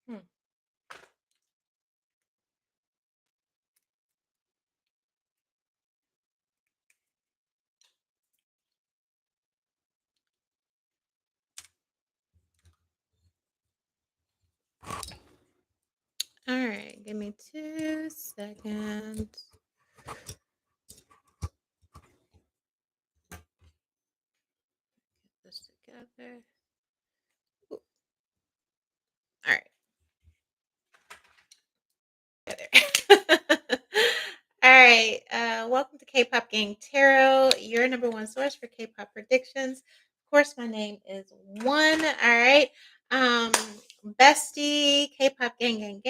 Hmm. All right, give me 2 seconds. Get this together. Ooh, all right, together. All right, welcome to K-Pop Gang Tarot, your number one source for K-Pop predictions. Of course, my name is One. All right, um, bestie, K-Pop Gang.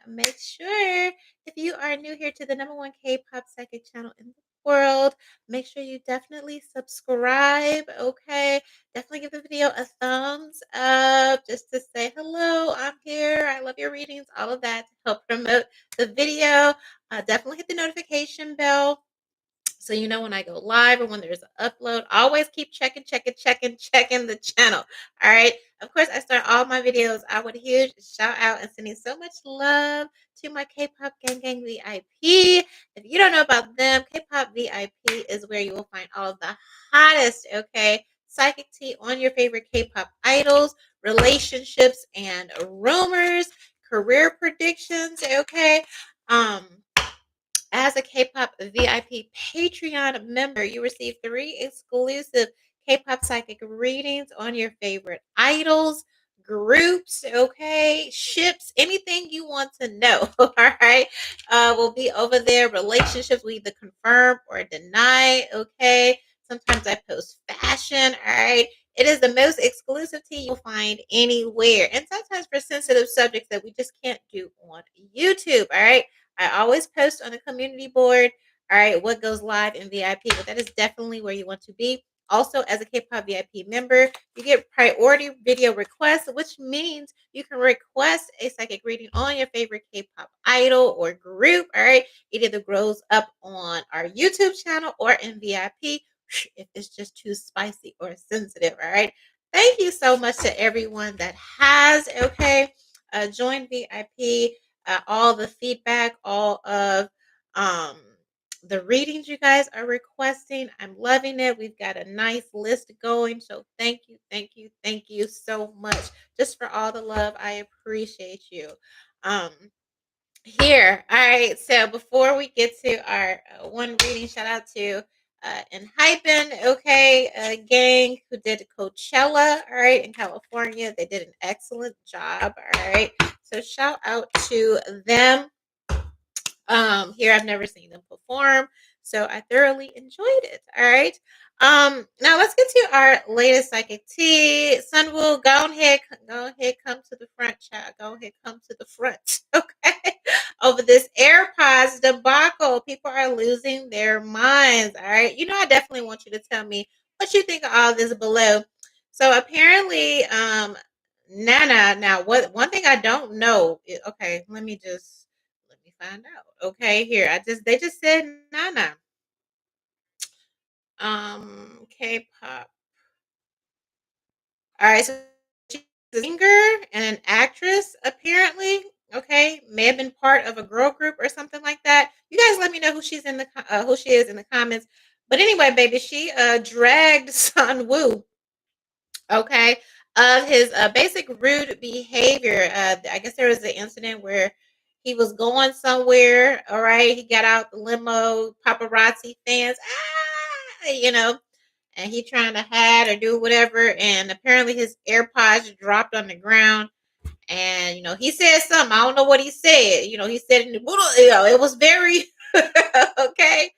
Make sure if you are new here to the number one K-Pop psychic channel in the world, make sure you definitely subscribe. Okay, definitely give the video a thumbs up just to say hello. I'm here. I love your readings. All of that to help promote the video. Definitely hit the notification bell so you know when I go live or when there's an upload. Always keep checking the channel. All right. Of course, I start all my videos out with a huge shout out and sending so much love to my K-Pop Gang VIP. If you don't know about them, K-Pop VIP is where you will find all of the hottest, okay, psychic tea on your favorite K-pop idols, relationships and rumors, career predictions, okay. Um, as a K-pop VIP Patreon member, you receive 3 exclusive K-pop psychic readings on your favorite idols, groups, okay, ships, anything you want to know. All right, will be over there. Relationships we either confirm or deny. Okay, sometimes I post fashion. All right. It is the most exclusive tea you'll find anywhere, and sometimes for sensitive subjects that we just can't do on YouTube. All right. I always post on the community board, all right, what goes live in VIP, but that is definitely where you want to be. Also, as a K-pop VIP member, you get priority video requests, which means you can request a psychic reading on your favorite K-pop idol or group. All right, it either grows up on our YouTube channel or in VIP if it's just too spicy or sensitive. All right. Thank you so much to everyone that has joined VIP, all the feedback, all of um, the readings you guys are requesting. I'm loving it. We've got a nice list going. So thank you so much just for all the love. I appreciate you. Um, here, all right. So before we get to our one reading, shout out to and Hypen, okay, gang who did Coachella, all right, in California. They did an excellent job, all right. So shout out to them. Here I've never seen them perform, so I thoroughly enjoyed it. All right. Now let's get to our latest psychic tea. Sunwoo, go ahead, come to the front, child. Go ahead, come to the front. Okay. Over this AirPods debacle, people are losing their minds. All right. I definitely want you to tell me what you think of all this below. So apparently, Nana. Now, what one thing I don't know. Okay, let me find out. Okay, here. They just said Nana. K-pop. All right, so she's a singer and an actress, apparently. Okay, may have been part of a girl group or something like that. You guys, let me know who she is in the comments. But anyway, baby, she dragged Sunwoo, okay, of his basic rude behavior. I guess there was an incident where he was going somewhere. All right, he got out the limo, paparazzi fans, and he trying to hide or do whatever. And apparently his AirPods dropped on the ground. And he said something. I don't know what he said. He said in the it was very okay.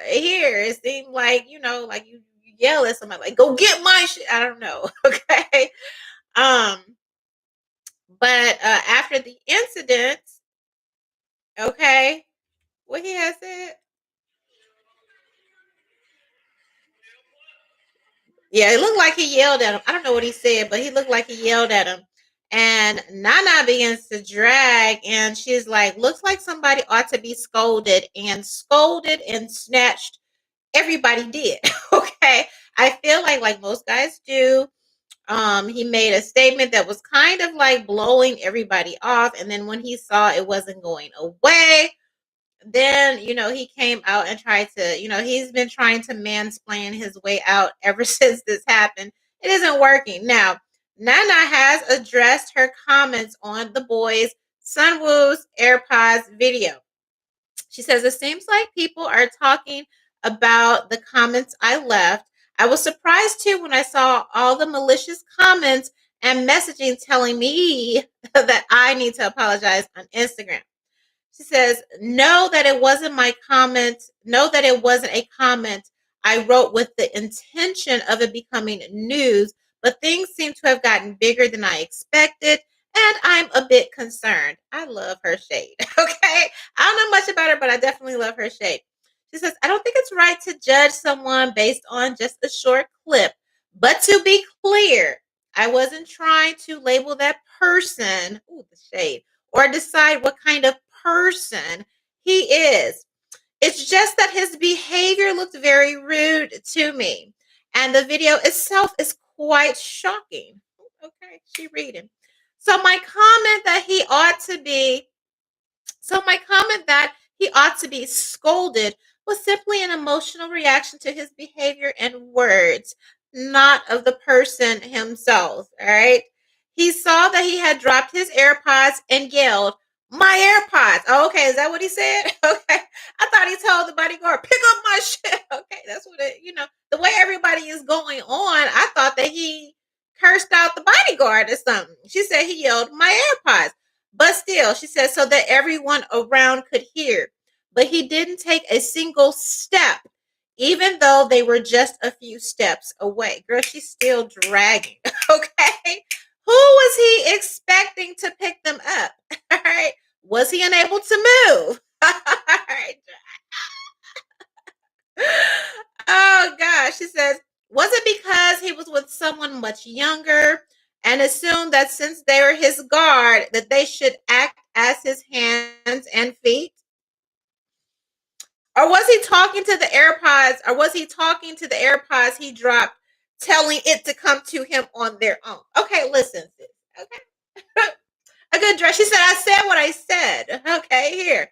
Here it seemed like like you yell at somebody like go get my shit. I don't know. Okay. um but after the incident, okay, what he has said, yeah, it looked like he yelled at him. I don't know what he said, but he looked like he yelled at him. And Nana begins to drag, and she's like, looks like somebody ought to be scolded and snatched. Everybody did. Okay. I feel like most guys do. He made a statement that was kind of like blowing everybody off. And then when he saw it wasn't going away, then he came out and tried to, he's been trying to mansplain his way out ever since this happened. It isn't working. Now, Nana has addressed her comments on the Boyz Sunwoo's AirPods video. She says, it seems like people are talking about the comments I left. I was surprised too when I saw all the malicious comments and messaging telling me that I need to apologize on Instagram. She says, know that it wasn't my comment. Know that it wasn't a comment I wrote with the intention of it becoming news, but things seem to have gotten bigger than I expected, and I'm a bit concerned. I love her shade. Okay. I don't know much about her, but I definitely love her shade. She says, I don't think it's right to judge someone based on just a short clip, but to be clear, I wasn't trying to label that person, ooh, the shade, or decide what kind of person he is. It's just that his behavior looked very rude to me. And the video itself is quite shocking. Okay, she reading. So my comment that he ought to be so my comment that he ought to be scolded was simply an emotional reaction to his behavior and words, not of the person himself. All right. He saw that he had dropped his AirPods and yelled, my AirPods. Oh, okay. Is that what he said? Okay. I thought he told the bodyguard, pick up my shit. Okay. That's what the way everybody is going on, I thought that he cursed out the bodyguard or something. She said he yelled, my AirPods. But still, she said, so that everyone around could hear. But he didn't take a single step, even though they were just a few steps away. Girl, she's still dragging. Okay. Who was he expecting to pick them up? All right. Was he unable to move? All right. Oh, gosh. She says, was it because he was with someone much younger and assumed that since they were his guard, that they should act as his hands and feet? Or was he talking to the AirPods? Or was he talking to the AirPods he dropped, telling it to come to him on their own? Okay, listen, sis. Okay. A good dress. She said, I said what I said. Okay, here.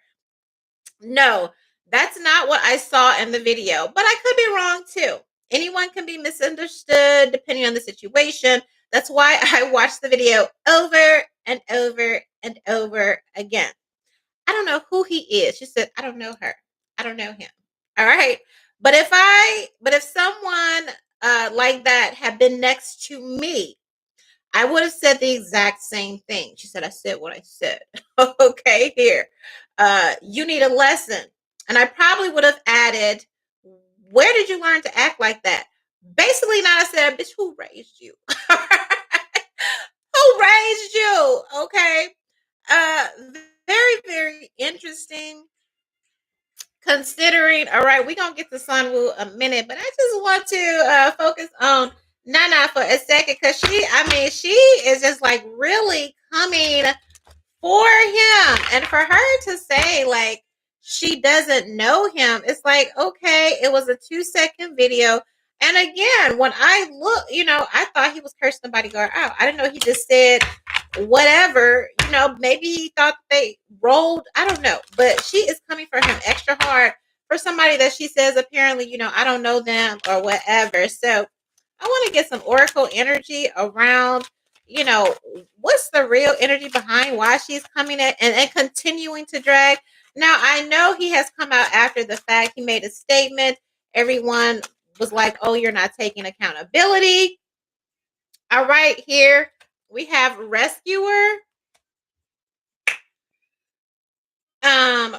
No, that's not what I saw in the video, but I could be wrong too. Anyone can be misunderstood depending on the situation. That's why I watched the video over and over and over again. I don't know who he is. She said, I don't know her. I don't know him. All right. But if someone like that had been next to me, I would have said the exact same thing. She said, I said what I said. Okay, here. You need a lesson. And I probably would have added, where did you learn to act like that? Basically, not I said, bitch, who raised you? Who raised you? Okay. Uh, very, very interesting considering. All right, we're going to get to Sunwoo a minute, but I just want to focus on Nana for a second because she is just like really coming for him. And for her to say like she doesn't know him, it's like, okay, it was a 2-second video. And again, when I look, I thought he was cursing the bodyguard out. I didn't know he just said whatever, maybe he thought they rolled. I don't know. But she is coming for him extra hard for somebody that she says apparently, I don't know them or whatever. So I want to get some oracle energy around what's the real energy behind why she's coming at and continuing to drag. Now, I know he has come out after the fact. He made a statement. Everyone was like, oh, you're not taking accountability. All right, here we have rescuer.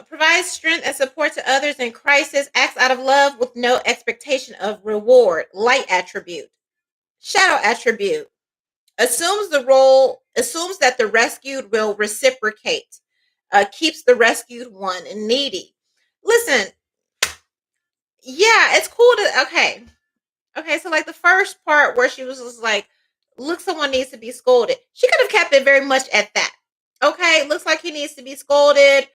Provides strength and support to others in crisis. Acts out of love with no expectation of reward. Light attribute. Shadow attribute. Assumes that the rescued will reciprocate, keeps the rescued one needy. Listen, yeah, it's cool to okay. So like the first part where she was just like, "Look, someone needs to be scolded." She could have kept it very much at that. Okay, looks like he needs to be scolded.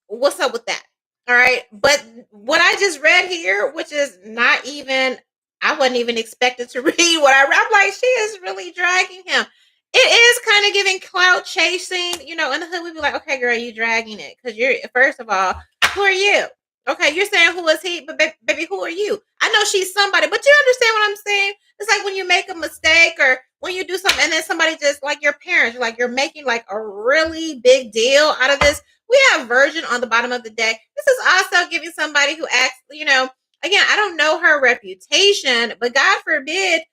What's up with that? All right, but what I just read here, which is not even I wasn't even expected to read what I read. I'm like, she is really dragging him. It is kind of giving clout chasing. In the hood, we'd be like, okay, girl, you dragging it. Because you're, first of all, who are you? Okay, you're saying who is he, but baby, who are you? I know she's somebody, but you understand what I'm saying? It's like when you make a mistake or when you do something and then somebody just like your parents, like you're making like a really big deal out of this. We have virgin on the bottom of the deck. This is also giving somebody who acts, again, I don't know her reputation, but God forbid,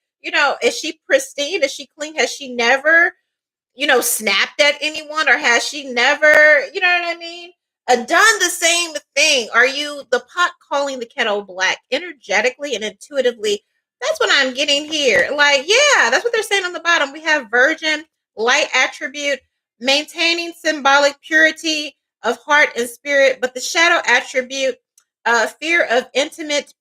is she pristine? Is she clean? Has she never, snapped at anyone, or has she never, you know what I mean? Done the same thing. Are you the pot calling the kettle black energetically and intuitively? That's what I'm getting here. Like, yeah, that's what they're saying on the bottom. We have virgin, light attribute, maintaining symbolic purity of heart and spirit, but the shadow attribute, fear of intimate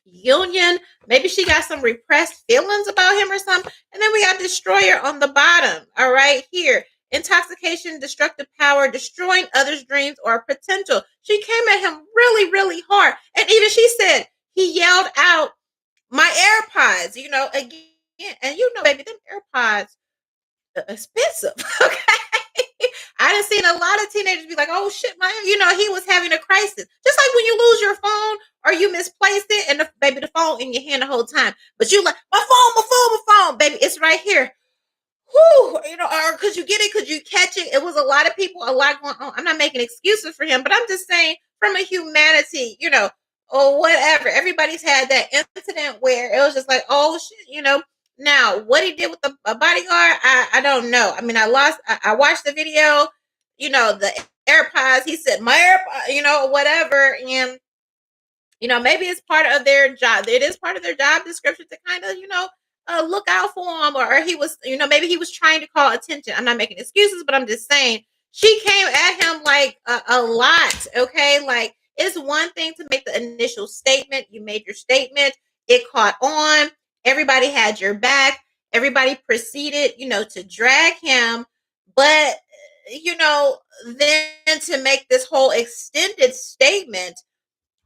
union. Maybe she got some repressed feelings about him or something. And then we got destroyer on the bottom. All right, here. Intoxication, destructive power, destroying others' dreams or potential. She came at him really, really hard. And even she said, he yelled out, my AirPods, again. And baby, them AirPods are expensive. Okay. I done seen a lot of teenagers be like, oh shit, he was having a crisis. Just like when you lose your phone or you misplaced it and baby, the phone in your hand the whole time. But you like, my phone, baby, it's right here. Whew, or could you get it? Could you catch it? It was a lot of people, a lot going on. I'm not making excuses for him, but I'm just saying from a humanity, or whatever. Everybody's had that incident where it was just like, oh shit. Now, what he did with the bodyguard, I don't know. I mean, I watched the video, the AirPods. He said, my AirPods, whatever. And, maybe it's part of their job. It is part of their job description to kind of, look out for him. Or he was, maybe he was trying to call attention. I'm not making excuses, but I'm just saying she came at him like a lot. Okay. Like, it's one thing to make the initial statement. You made your statement. It caught on. Everybody had your back. Everybody proceeded, to drag him. But, then to make this whole extended statement,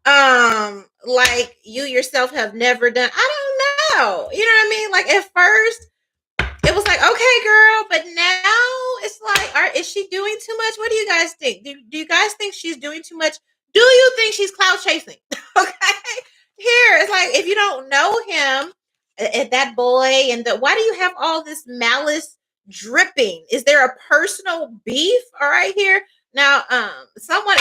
like you yourself have never done. I don't know. You know what I mean? Like at first it was like, okay, girl, but now it's like, is she doing too much? What do you guys think? Do you guys think she's doing too much? Do you think she's cloud chasing? Okay. Here, it's like if you don't know him, that boy, and why do you have all this malice dripping? Is there a personal beef? All right, here. Now, someone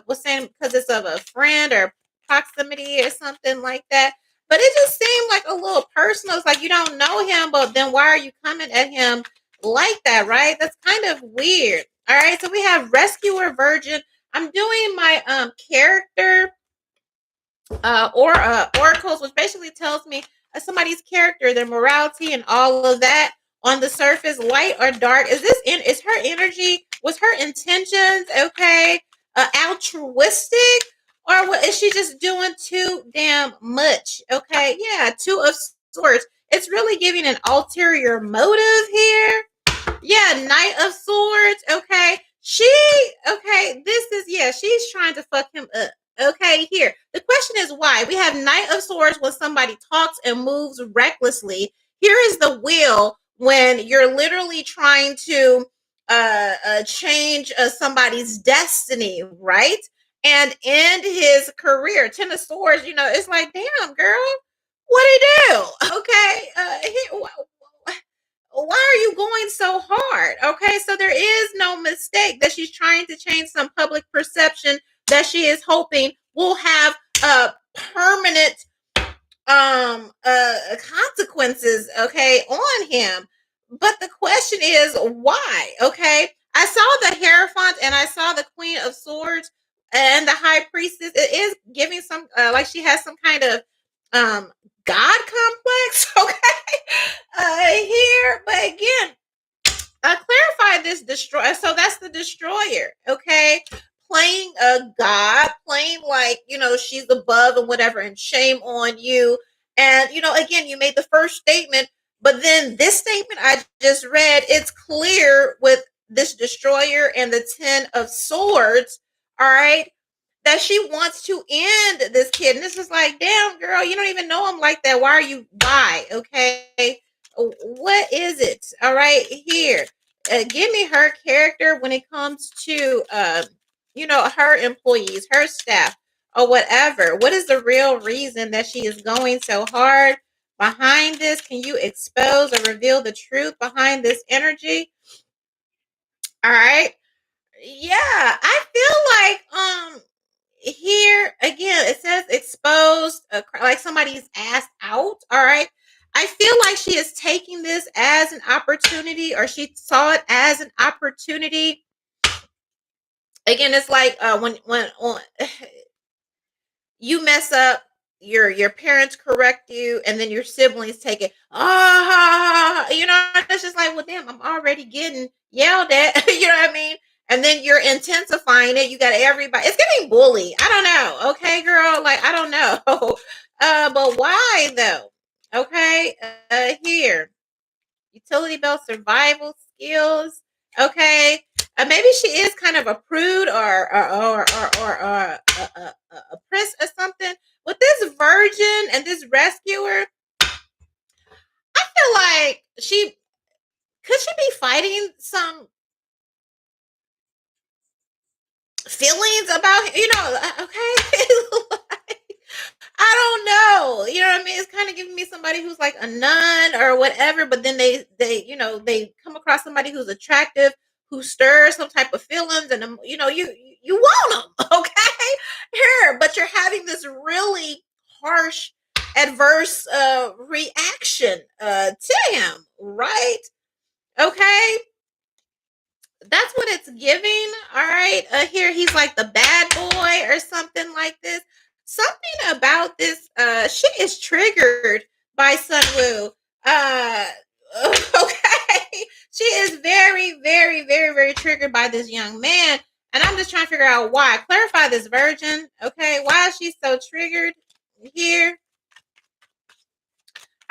was saying because it's of a friend or proximity or something like that. But it just seemed like a little personal. It's like you don't know him, but then why are you coming at him like that, right? That's kind of weird. All right, so we have rescuer virgin. I'm doing my character or oracles, which basically tells me somebody's character, their morality, and all of that on the surface, light or dark. Is her energy? Was her intentions okay? Altruistic, or what, is she just doing too damn much? Okay, yeah, two of swords. It's really giving an ulterior motive here. Yeah, Knight of Swords. Okay. This is, yeah, she's trying to fuck him up. Okay, here. The question is why. We have Knight of Swords when somebody talks and moves recklessly. Here is the wheel when you're literally trying to change somebody's destiny, right? And end his career. Ten of Swords, it's like, damn, girl, what he do? Okay. Why are you going so hard? Okay, so there is no mistake that she's trying to change some public perception that she is hoping will have permanent consequences, okay, on him. But the question is why? Okay, I saw the Hierophant and I saw the Queen of Swords and the High Priestess. It is giving some like she has some kind of god complex. Okay, here, but again, clarify this destroyer. So that's the destroyer, okay? Playing a god, playing like, she's above and whatever, and shame on you. And, again, you made the first statement, but then this statement I just read, it's clear with this destroyer and the 10 of swords, all right? that she wants to end this kid. And this is like, damn, girl, you don't even know him like that. Why are you? Why? Okay. What is it? All right. Here. Give me her character when it comes to, her employees, her staff, or whatever. What is the real reason that she is going so hard behind this? Can you expose or reveal the truth behind this energy? All right. Yeah, I feel like here again it says exposed, like somebody's asked out. All right, I feel like she is taking this as an opportunity, or she saw it as an opportunity. Again, it's like when on you mess up, your parents correct you, and then your siblings take it. Ah, it's just like, well, damn, I'm already getting yelled at. You know what I mean? And then you're intensifying it. You got everybody. It's getting bullied. I don't know. Okay, girl. Like I don't know. But why though? Okay. Here, utility belt, survival skills. Okay. Maybe she is kind of a prude or a priss or something. With this virgin and this rescuer, I feel like she be fighting some feelings about, okay. I don't know. You know what I mean? It's kind of giving me somebody who's like a nun or whatever, but then they come across somebody who's attractive, who stirs some type of feelings, and you want them, okay? Here, but you're having this really harsh, adverse reaction to him, right? Okay, that's what it's giving. All right. Here he's like the bad boy or something like this. Something about this. She is triggered by Sunwoo. Uh, okay. She is very, very, very, very triggered by this young man, and I'm just trying to figure out why. Clarify this virgin. Okay, why is she so triggered here?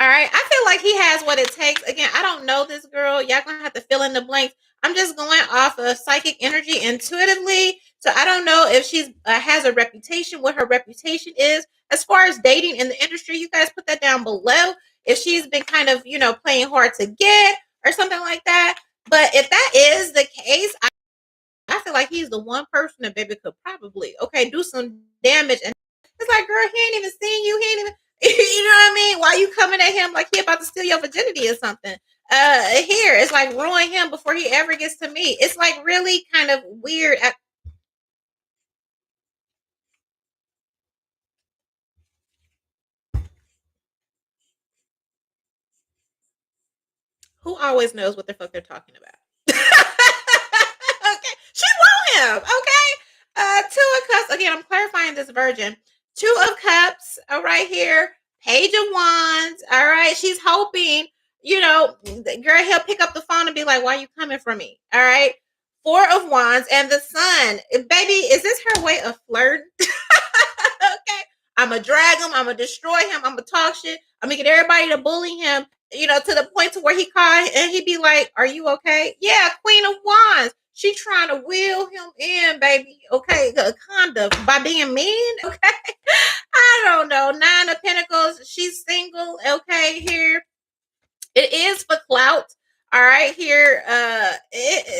All right. I feel like he has what it takes. Again, I don't know this girl. Y'all gonna have to fill in the blanks. I'm just going off of psychic energy intuitively. So I don't know if she's has a reputation, what her reputation is. As far as dating in the industry, you guys put that down below. If she's been kind of, playing hard to get or something like that. But if that is the case, I feel like he's the one person that baby could probably, okay, do some damage. And it's like, girl, he ain't even seen you. He ain't even, you know what I mean? Why you coming at him like he about to steal your virginity or something? Here, it's like ruin him before he ever gets to me. It's like really kind of weird. Who always knows what the fuck they're talking about? Okay, she want him. Okay, two of cups. Again, I'm clarifying this virgin. Two of cups. All right, here. Page of wands. All right, she's hoping. Girl, he'll pick up the phone and be like, "Why are you coming for me?" All right. Four of wands and the sun. Baby, is this her way of flirting? Okay. I'm gonna drag him. I'm gonna destroy him. I'm gonna talk shit. I'm gonna get everybody to bully him. To the point to where he called and he'd be like, "Are you okay?" Yeah, Queen of Wands. She trying to wheel him in, baby. Okay, kind of by being mean. Okay, I don't know. Nine of Pentacles. She's single. Okay, here it is for clout. All right, here.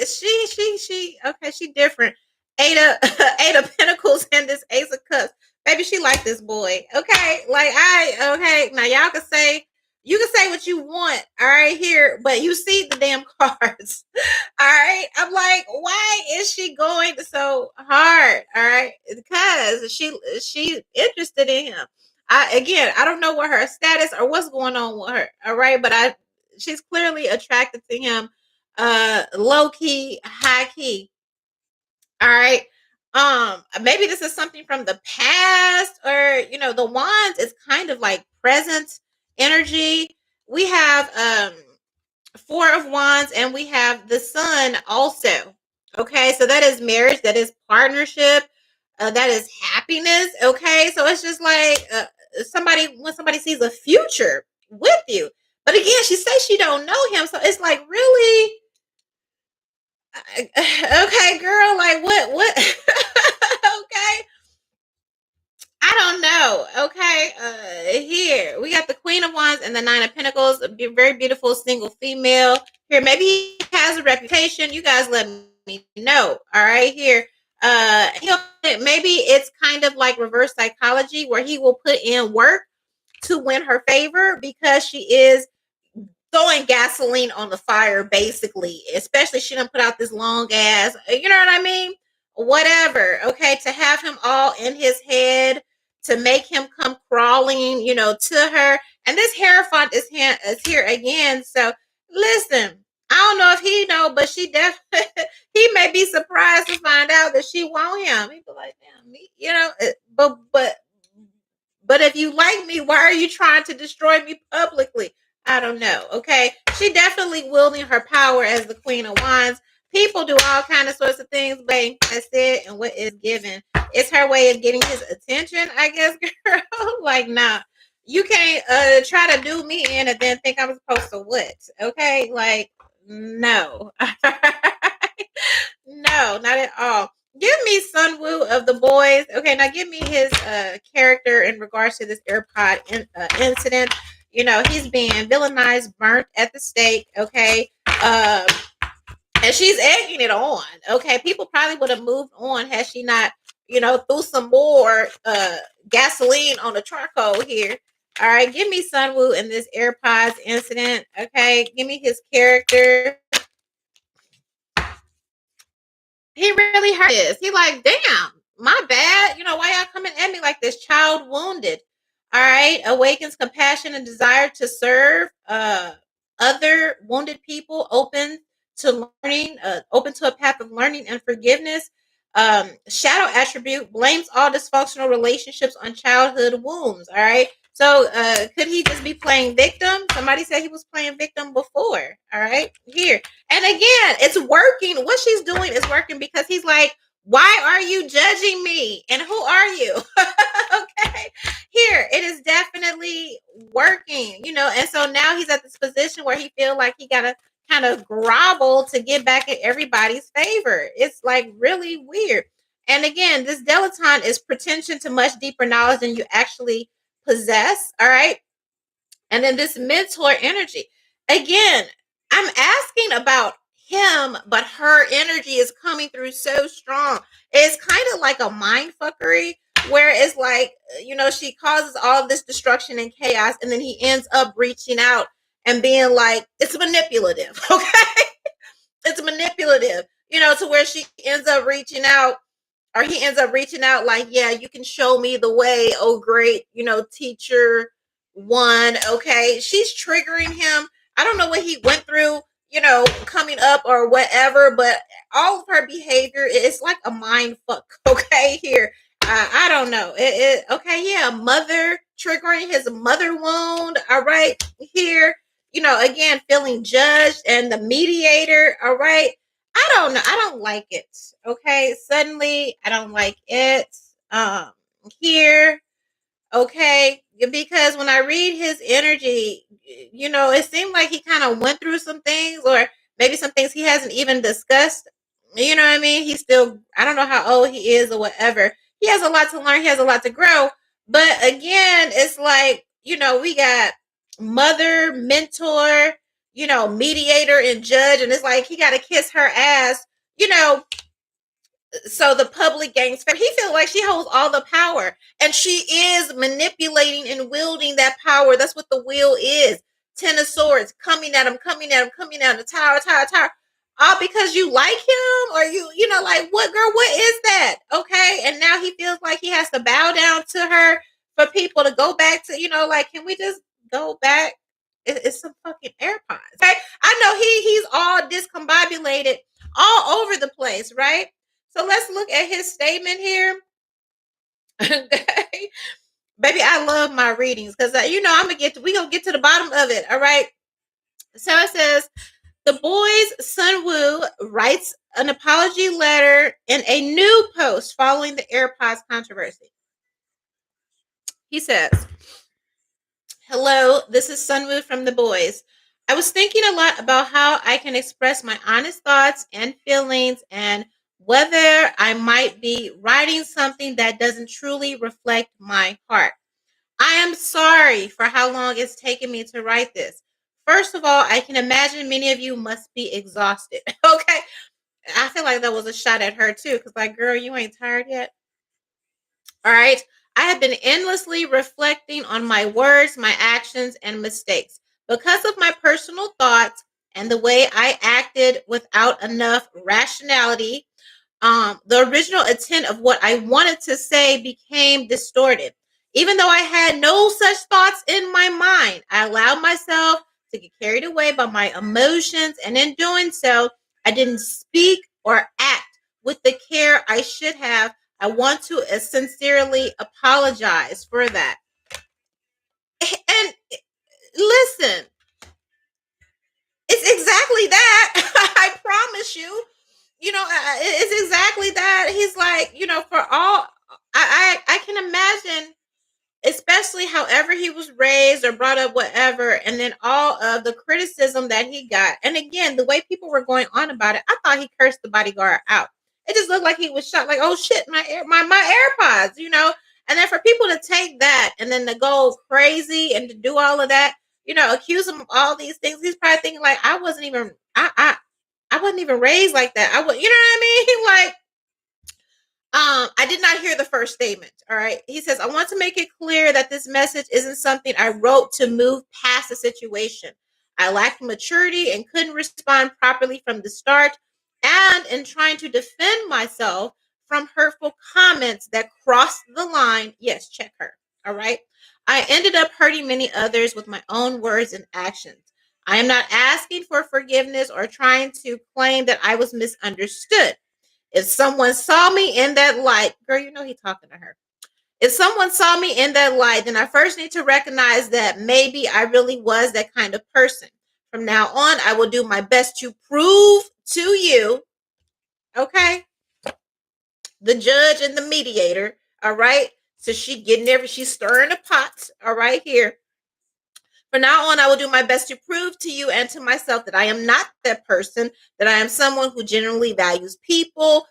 She. Okay, she different. Eight of Eight of Pentacles and this Ace of Cups. Baby, she like this boy. Okay, like okay. Now y'all can say you can say what you want. All right, here, but you see the damn cards. All right, I'm like, why is she going so hard? All right, because she interested in him. I don't know what her status or what's going on with her. All right, but she's clearly attracted to him, low key, high key. All right. Maybe this is something from the past, or the wands is kind of like present energy. We have four of wands and we have the sun also. Okay, so that is marriage, that is partnership, that is happiness. Okay, so it's just like when somebody sees a future with you. But again, she says she don't know him, so it's like really okay, girl. Like what? Okay. don't know. Okay, here we got the Queen of Wands and the Nine of Pentacles. A very beautiful single female. Here, maybe he has a reputation. You guys let me know. All right, here. He'll maybe it's kind of like reverse psychology where he will put in work to win her favor because she is throwing gasoline on the fire, basically. Especially she done put out this long ass, you know what I mean? Whatever. Okay, to have him all in his head, to make him come crawling, to her. And this Hierophant is here again. So listen, I don't know if he know, but she definitely he may be surprised to find out that she want him. He be like, damn me, but if you like me, why are you trying to destroy me publicly? I don't know. Okay. She definitely wielding her power as the Queen of Wands. People do all kind of sorts of things, but that's it. And what is given? It's her way of getting his attention, I guess, girl. Like, nah. You can't try to do me in and then think I'm supposed to what? Okay? Like, no. No, not at all. Give me Sunwoo of the Boyz. Okay, now give me his character in regards to this AirPod incident. He's being villainized, burnt at the stake. Okay, and she's egging it on. Okay, people probably would have moved on had she not, threw some more gasoline on the charcoal here. All right, give me Sunwoo in this AirPods incident. Okay, give me his character. He really hurt this. He like, damn, my bad. Why y'all coming at me like this? Child wounded. All right. Awakens compassion and desire to serve other wounded people, open to learning, open to a path of learning and forgiveness. Shadow attribute blames all dysfunctional relationships on childhood wounds. All right. So could he just be playing victim? Somebody said he was playing victim before. All right. Here. And again, it's working. What she's doing is working because he's like, why are you judging me? And who are you? Okay. Here, it is definitely working, and so now he's at this position where he feels like he gotta kind of grovel to get back in everybody's favor. It's like really weird. And again, this dilettante is pretension to much deeper knowledge than you actually possess. All right. And then this mentor energy. Again, I'm asking about him, but her energy is coming through so strong. It's kind of like a mind fuckery where it's like, she causes all of this destruction and chaos, and then he ends up reaching out and being like, it's manipulative. Okay. It's manipulative, to where she ends up reaching out or he ends up reaching out like, yeah, you can show me the way. Oh, great. Teacher one. Okay. She's triggering him. I don't know what he went through, coming up or whatever, but all of her behavior is like a mind fuck. Okay. Here. I don't know. Okay. Yeah. Mother triggering his mother wound. All right. Here, again, feeling judged and the mediator. All right. I don't know. I don't like it. Okay. Suddenly, I don't like it. Here. Okay. Because when I read his energy, it seemed like he kind of went through some things or maybe some things he hasn't even discussed. You know what I mean? He's still, I don't know how old he is or whatever. He has a lot to learn. He has a lot to grow. But again, it's like, we got mother, mentor, mediator and judge. And it's like he got to kiss her ass, so the public gains favor. He feels like she holds all the power and she is manipulating and wielding that power. That's what the wheel is. Ten of Swords coming at him, coming at him, coming at him. The tower. All because you like him or like what girl, what is that? Okay. And now he feels like he has to bow down to her for people to go back to, like, can we just go back? It's some fucking AirPods. Okay. I know he's all discombobulated all over the place, right? So let's look at his statement here. Okay. Baby, I love my readings because we're gonna get to the bottom of it. All right. So it says the Boyz Sunwoo writes an apology letter in a new post following the AirPods controversy. He says, hello, this is Sunwoo from the Boyz. I was thinking a lot about how I can express my honest thoughts and feelings and whether I might be writing something that doesn't truly reflect my heart. I am sorry for how long it's taken me to write this. First of all, I can imagine many of you must be exhausted. Okay. I feel like that was a shot at her too, because, like, girl, you ain't tired yet. All right. I have been endlessly reflecting on my words, my actions, and mistakes. Because of my personal thoughts and the way I acted without enough rationality, the original intent of what I wanted to say became distorted. Even though I had no such thoughts in my mind, I allowed myself to get carried away by my emotions, and in doing so, I didn't speak or act with the care I should have. I want to sincerely apologize for that. And listen, it's exactly that. I promise you. It's exactly that. He's like, for all I can imagine, especially however he was raised or brought up, whatever, and then all of the criticism that he got. And again, the way people were going on about it, I thought he cursed the bodyguard out. It just looked like he was shocked, like, oh shit, my AirPods, And then for people to take that and then to go crazy and to do all of that, accuse him of all these things, he's probably thinking like, I wasn't even raised like that. I was, you know what I mean? Like, I did not hear the first statement. All right. He says, I want to make it clear that this message isn't something I wrote to move past the situation. I lacked maturity and couldn't respond properly from the start. And in trying to defend myself from hurtful comments that crossed the line, yes, check her. All right. I ended up hurting many others with my own words and actions. I am not asking for forgiveness or trying to claim that I was misunderstood. If someone saw me in that light, girl, he's talking to her. If someone saw me in that light, then I first need to recognize that maybe I really was that kind of person. From now on, I will do my best to prove to you, okay, the judge and the mediator, all right? So she's stirring the pot, all right, here. From now on, I will do my best to prove to you and to myself that I am not that person, that I am someone who genuinely values people,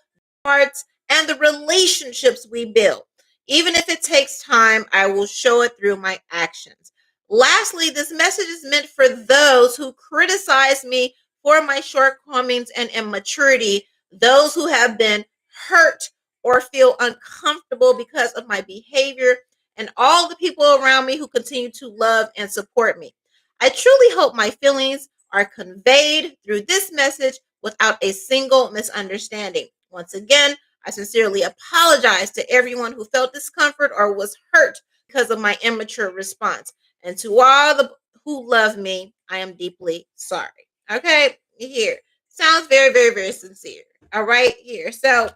hearts, and the relationships we build. Even if it takes time, I will show it through my actions. Lastly, this message is meant for those who criticize me for my shortcomings and immaturity, those who have been hurt or feel uncomfortable because of my behavior, and all the people around me who continue to love and support me. I truly hope my feelings are conveyed through this message without a single misunderstanding. Once again, I sincerely apologize to everyone who felt discomfort or was hurt because of my immature response. And to all the who love me, I am deeply sorry. Okay, here. Sounds very, very, very sincere. All right, here. So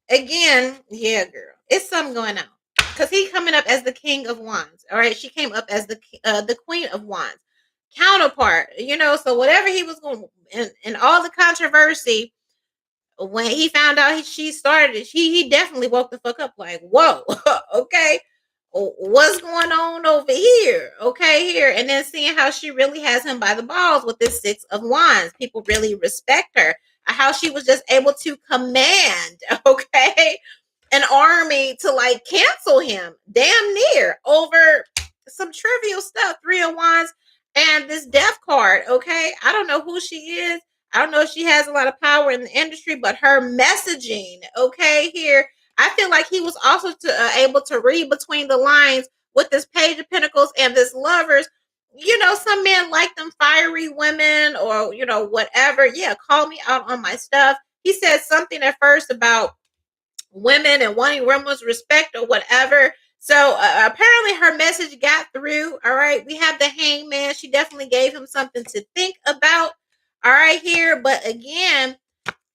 again, yeah, girl, it's something going on because he coming up as the king of wands. All right, she came up as the queen of wands counterpart. So whatever he was going and all the controversy when he found out she started it, he definitely woke the fuck up like, whoa, okay, what's going on over here? Okay, here, and then seeing how she really has him by the balls with this six of wands. People really respect her. How she was just able to command, okay, an army to like cancel him damn near over some trivial stuff. Three of wands and this death card. Okay, I don't know who she is. I don't know if she has a lot of power in the industry, but her messaging, okay, here, I feel like he was also able to read between the lines with this page of pentacles and this lovers. Some men like them fiery women or whatever. Yeah, call me out on my stuff. He said something at first about women and wanting women's respect or whatever. So apparently her message got through. All right. We have the hangman. She definitely gave him something to think about. All right, here. But again,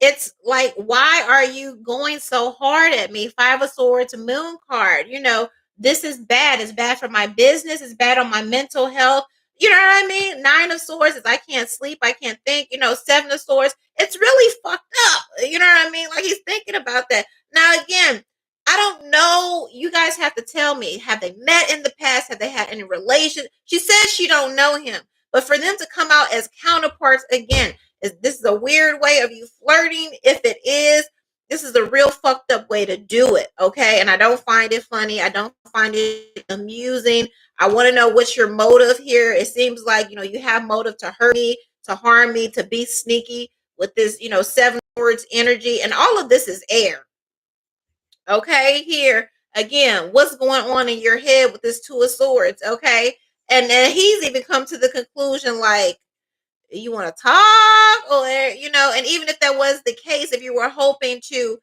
it's like, why are you going so hard at me? Five of Swords, moon card. This is bad. It's bad for my business. It's bad on my mental health. You know what I mean? Nine of Swords is I can't sleep. I can't think. Seven of Swords. It's really fucked up. You know what I mean? Like he's thinking about that. Now, again, I don't know. You guys have to tell me. Have they met in the past? Have they had any relation? She says she don't know him. But for them to come out as counterparts again, this is a weird way of you flirting. If it is, This is a real fucked up way to do it, okay? And I don't find it funny. I don't find it amusing. I want to know what's your motive here. It seems like, you have motive to hurt me, to harm me, to be sneaky with this, seven words energy. And all of this is air, okay? Here, again, what's going on in your head with this two of swords, okay? And then he's even come to the conclusion like, you want to talk or, and even if that was the case, if you were hoping to,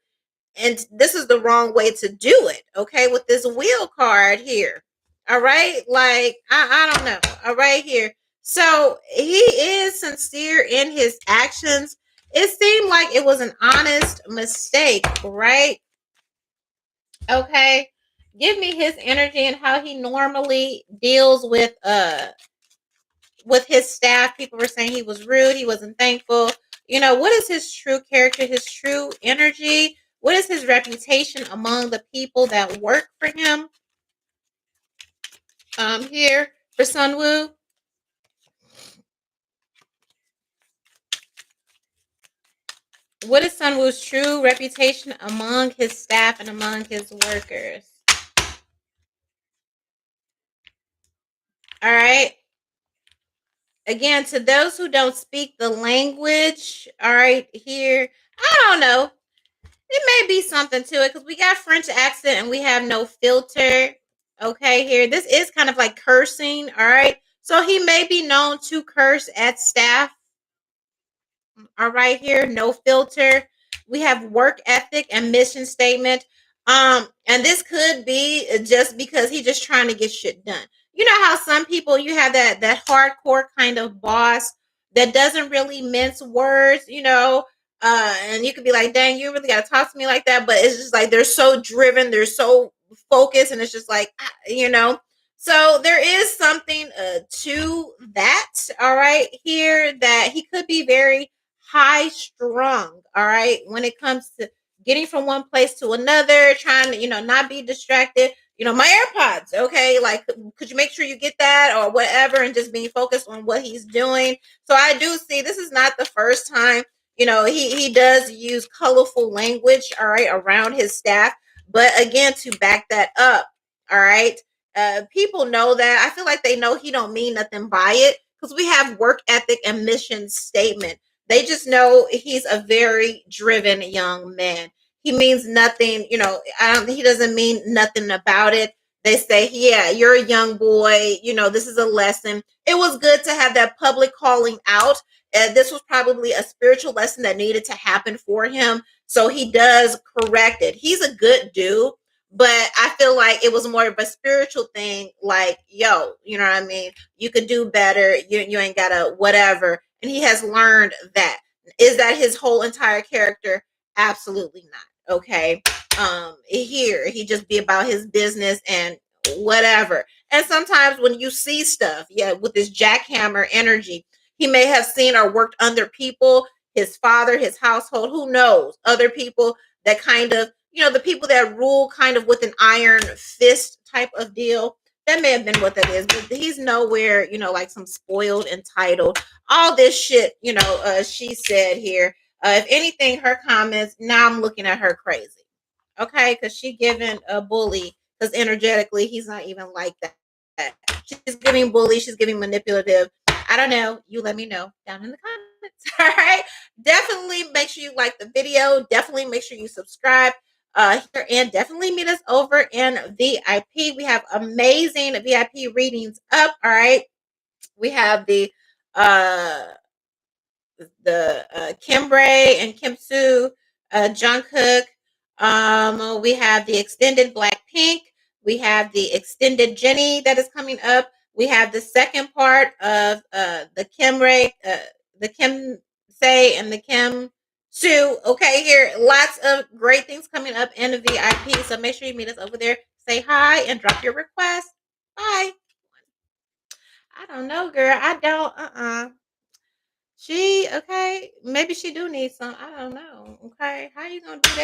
and this is the wrong way to do it, okay, with this wheel card here, all right, like I don't know, all right, here, so he is sincere in his actions. It seemed like it was an honest mistake, right? Okay, give me his energy and how he normally deals with his staff. People were saying he was rude, he wasn't thankful. What is his true character, his true energy? What is his reputation among the people that work for him? Here for Sunwoo. What is Sunwoo's true reputation among his staff and among his workers? All right. Again, to those who don't speak the language, all right, here, I don't know. It may be something to it because we got French accent and we have no filter. Okay, here. This is kind of like cursing. All right. So he may be known to curse at staff. All right, here, no filter. We have work ethic and mission statement. And this could be just because he's just trying to get shit done. You know how some people, you have that hardcore kind of boss that doesn't really mince words, and you could be like, dang, you really gotta talk to me like that. But it's just like they're so driven, they're so focused, and it's just like, so there is something to that, all right, here, that he could be very high strung, all right, when it comes to getting from one place to another, trying to, not be distracted. My AirPods, okay, like, could you make sure you get that or whatever, and just being focused on what he's doing. So I do see this is not the first time, he does use colorful language, all right, around his staff. But again, to back that up, all right, people know that. I feel like they know he don't mean nothing by it because we have work ethic and mission statement. They just know he's a very driven young man. He means nothing, he doesn't mean nothing about it. They say, yeah, you're a young boy, this is a lesson. It was good to have that public calling out. This was probably a spiritual lesson that needed to happen for him. So he does correct it. He's a good dude, but I feel like it was more of a spiritual thing, like, yo, you know what I mean? You could do better. You ain't gotta whatever. And he has learned that. Is that his whole entire character? Absolutely not. Okay. Here he just be about his business and whatever. And sometimes when you see stuff, yeah, with this jackhammer energy, he may have seen or worked under people, his father, his household, who knows, other people that kind of, the people that rule kind of with an iron fist type of deal. That may have been what that is, but he's nowhere, like some spoiled, entitled, all this shit, she said here. If anything, her comments, now I'm looking at her crazy. Okay, because she giving a bully, because energetically he's not even like that. She's giving bully, she's giving manipulative. I don't know. You let me know down in the comments. All right. Definitely make sure you like the video. Definitely make sure you subscribe here, and definitely meet us over in VIP. We have amazing VIP readings up. All right. We have uh the Kimbray and Kim Soo, Jungkook. We have the extended Blackpink. We have the extended Jennie that is coming up. We have the second part of the Kimbray, the Kim Say and the Kim Soo. Okay, here lots of great things coming up in the VIP. So make sure you meet us over there. Say hi and drop your request. Bye. I don't know, girl. I don't. She okay? Maybe she do need some. I don't know. Okay, how you gonna do that?